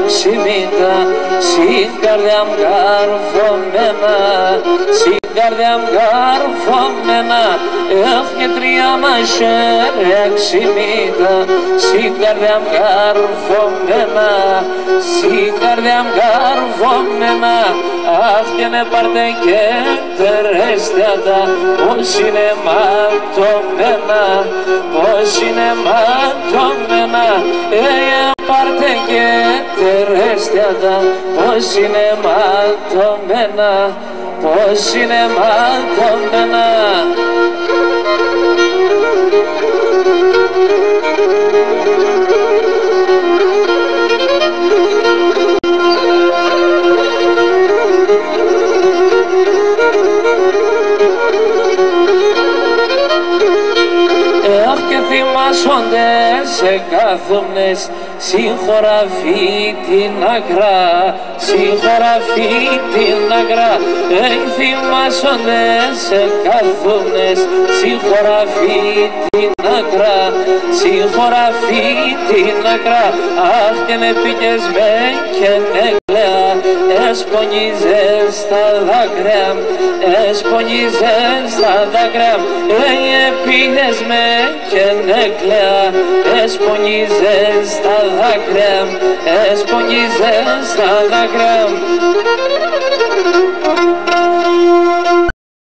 ξημίτα, στην καρδιά μου καρφωμένα, στην καρδιά μου καρφωμένα, έφυγε τρία μαχαίρια ξημίτα, στην καρδιά μου καρφωμένα, στην καρδιά μου καρφωμένα, άφγαινε πάρτε και τερέστιατα, πως είναι ματωμένα, πως είναι ματωμένα, πάρτε και τερέστιατα, πως είναι ματωμένα, πως είναι ματωμένα. Θυμάσονται σε κάθομνες, συγχωραφεί την αγρά, συγχωραφεί την αγρά. Θυμάσονται σε κάθομνες, συγχωραφεί την αγρά, συγχωραφεί την αγρά. Αχ και με πήγες με και νεκλαία, εσπονίζες στα δάκρυα, εσπονίζες στα δάκρυα. Πήγες με και νεκλαία, εσπονίζες στα δάκρυα, εσπονίζες στα δάκρυα.